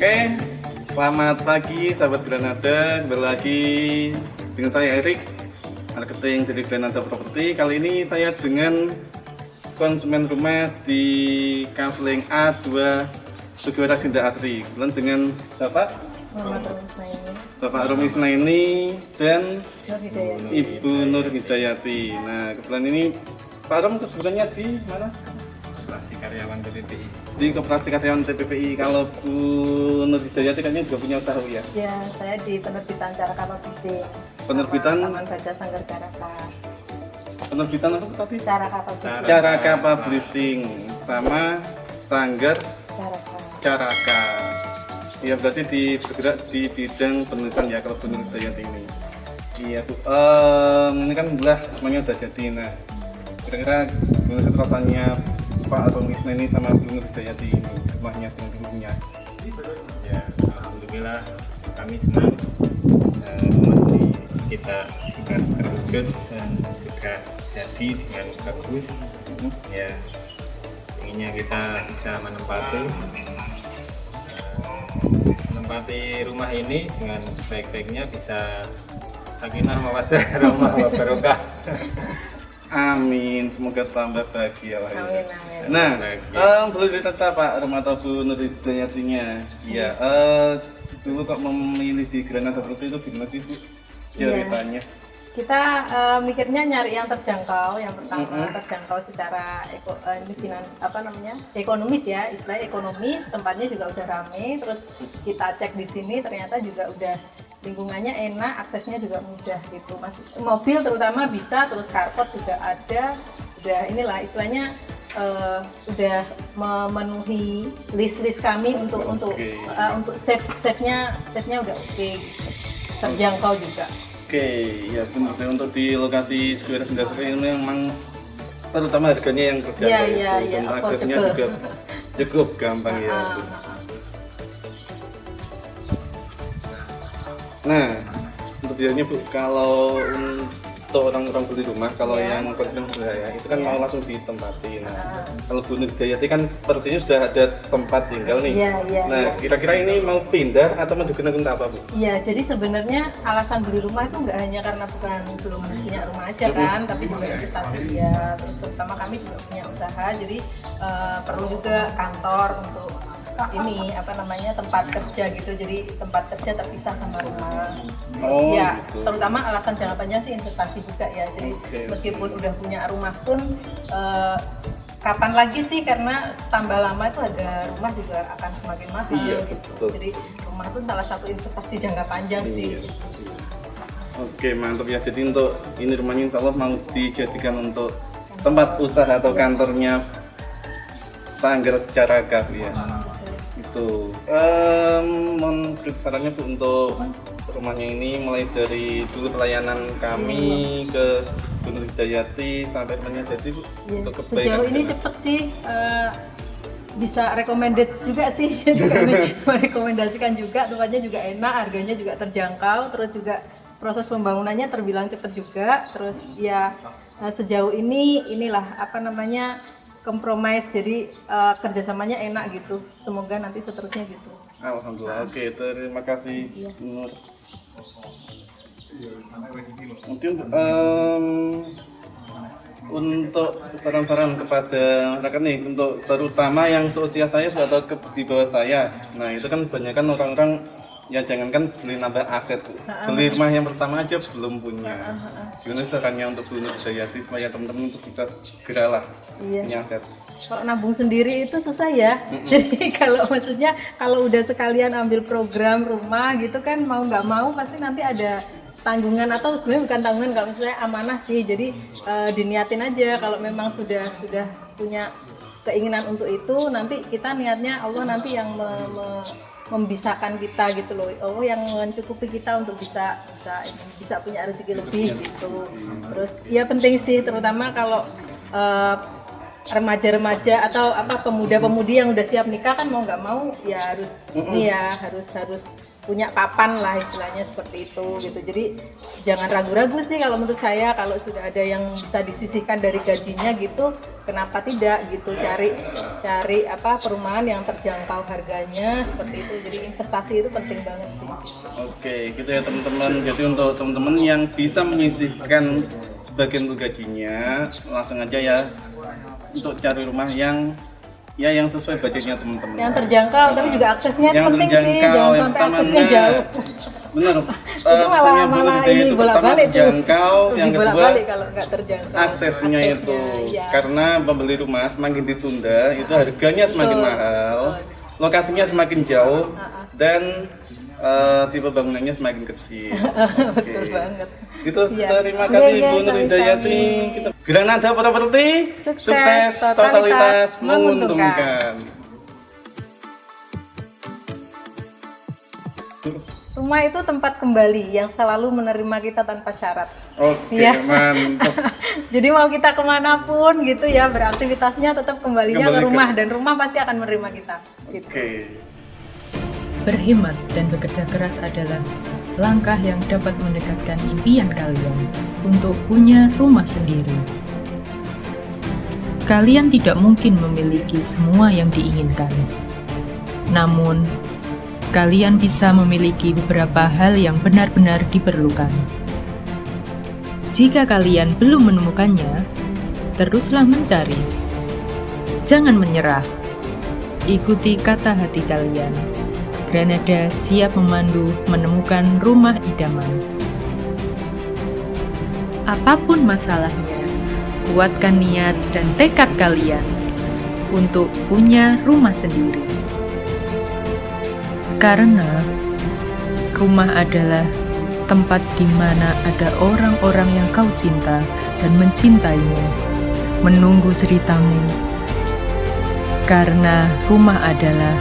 Oke, selamat pagi sahabat Granada. Kembali lagi dengan saya Erik, marketing dari Granada Property. Kali ini saya dengan konsumen rumah di Kavling A2 Sugihwaras Indah Asri. Kemudian dengan Bapak Rumi Isnaini dan Ibu Nur Hidayati. Nah, kebetulan ini Pak Rom sebenarnya di mana? Koperasi Karyawan TPPI. Di Koperasi Karyawan TPPI. Kalau Bu Nur Hidayati kayaknya juga punya usaha ya? Ya, saya di penerbitan Caraka Publishing. Penerbitan? Taman Baca Sanggar Caraka. Penerbitan apa tadi? Caraka Publishing. Caraka Publishing sama Sanggar Caraka. Caraka. Ya berarti bergerak di bidang penulisan ya kalau Bu Nur Hidayati ini. Iya Bu. Ini kan belah semuanya udah jadi. Nah, kira-kira gimana rasanya Pak Rumi Isnaini sama Bu Nur Hidayati ini rumahnya sebelumnya? Ya, alhamdulillah kami senang rumah ini kita sudah terwujud dan sudah jadi dengan bagus. Ya, inginnya kita bisa menempati rumah ini dengan sebaik-baiknya, bisa sakinah mawaddah rahmah wabarakatuh. Amin, semoga tambah bahagia lah ya. Amin. Nah, boleh cerita Pak Rom atau Bu Nur Hidayatinya? Iya, dulu kok memilih di Granada Property itu gimana sih Bu? Ceritanya. Kita mikirnya nyari yang terjangkau, yang pertama terjangkau secara ekonomis ya, istilah ekonomis, tempatnya juga udah rame, terus kita cek di sini ternyata juga udah lingkungannya enak, aksesnya juga mudah gitu. Masuk mobil terutama bisa, terus carport juga ada, udah inilah istilahnya udah memenuhi list kami untuk save-nya udah oke, terjangkau juga. Oke, ya benar. Untuk di lokasi Sugihwaras Indah Asri ini memang terutama harganya yang terjangkau itu, dan aksesnya juga cukup gampang ya. Nah, untuk biayanya Bu, kalau untuk orang-orang beli rumah, kalau yang konsumen budaya itu kan mau langsung ditempatin. Nah, kalau Bu Nur Hidayati kan sepertinya sudah ada tempat tinggal nih. Nah, kira-kira ini mau pindah atau mau digunakan apa Bu? Iya, jadi sebenarnya alasan beli rumah itu nggak hanya karena belum punya rumah aja kan, tapi juga investasi ya. Terus terutama kami juga punya usaha, jadi perlu juga kantor untuk ini tempat kerja gitu, jadi tempat kerja terpisah sama rumah. Terus gitu. Terutama alasan jangka panjang sih investasi juga ya, jadi meskipun udah punya rumah pun kapan lagi sih, karena tambah lama itu harga rumah juga akan semakin mahal gitu. Betul. Jadi rumah itu salah satu investasi jangka panjang sih. Oke, mantap ya. Jadi untuk ini rumahnya insya Allah mau dijadikan untuk tempat usaha atau kantornya Sanggar Caraka ya. Itu mohon sarannya Bu untuk rumahnya ini, mulai dari dulu pelayanan kami ke Bu Nur Hidayati sampai rumahnya jadi Bu. Untuk kebaikan sejauh ini cepet sih, bisa recommended juga sih. Jadi kami merekomendasikan juga, tempatnya juga enak, harganya juga terjangkau, terus juga proses pembangunannya terbilang cepet juga. Terus ya sejauh ini kompromis, jadi kerjasamanya enak gitu. Semoga nanti seterusnya gitu. Alhamdulillah. Oke, terima kasih Nur. Mungkin untuk saran-saran kepada masyarakat nih, untuk terutama yang seusia saya atau di bawah saya. Nah, itu kan kebanyakan orang-orang ya jangankan beli nambah aset, beli rumah yang pertama aja belum punya. Gimana sarannya untuk Bu Nur Hidayati supaya teman-teman itu bisa segeralah punya aset? Kalau nabung sendiri itu susah ya. Jadi kalau udah sekalian ambil program rumah gitu kan, mau nggak mau pasti nanti ada tanggungan, atau sebenarnya bukan tanggungan, kalau misalnya amanah sih. Jadi diniatin aja, kalau memang sudah punya keinginan untuk itu, nanti kita niatnya Allah nanti yang membisahkan kita gitu loh. Allah yang mencukupi kita untuk bisa punya rezeki lebih gitu. Terus ya penting sih, terutama kalau remaja-remaja atau apa pemuda-pemudi yang udah siap nikah kan mau nggak mau ya harus ini ya harus punya papan lah istilahnya seperti itu gitu. Jadi jangan ragu-ragu sih kalau menurut saya, kalau sudah ada yang bisa disisihkan dari gajinya gitu, kenapa tidak gitu, cari apa perumahan yang terjangkau harganya seperti itu. Jadi investasi itu penting banget sih. Oke, gitu ya teman-teman. Jadi untuk teman-teman yang bisa menyisihkan sebagian untuk gajinya, langsung aja ya untuk cari rumah yang sesuai budgetnya teman-teman. Yang terjangkau, tapi juga aksesnya itu Yang penting sih, jangan sampai aksesnya jauh. Benar. Itu malah ini bolak-balik tuh. Terjangkau, yang kedua bolak-balik kalau nggak terjangkau. aksesnya itu. Iya. Karena pembeli rumah semakin ditunda, itu harganya semakin mahal, lokasinya semakin jauh, dan tipe bangunannya semakin kecil. Betul banget. Itu Iya. terima kasih Oke, Bu Nur Hidayati. Kita Granada Properti, Sukses, totalitas totalitas menguntungkan. Rumah itu tempat kembali yang selalu menerima kita tanpa syarat. Oke, Iya. mantap. Jadi mau kita kemanapun gitu ya, beraktivitasnya tetap kembalinya Kembali ke ke- rumah, dan rumah pasti akan menerima kita. Gitu. Oke. Berhemat dan bekerja keras adalah langkah yang dapat mendekatkan impian kalian untuk punya rumah sendiri. Kalian tidak mungkin memiliki semua yang diinginkan. Namun, kalian bisa memiliki beberapa hal yang benar-benar diperlukan. Jika kalian belum menemukannya, teruslah mencari. Jangan menyerah. Ikuti kata hati kalian. Granada siap memandu menemukan rumah idaman. Apapun masalahnya, kuatkan niat dan tekad kalian untuk punya rumah sendiri. Karena rumah adalah tempat di mana ada orang-orang yang kau cinta dan mencintaimu, menunggu ceritamu. Karena rumah adalah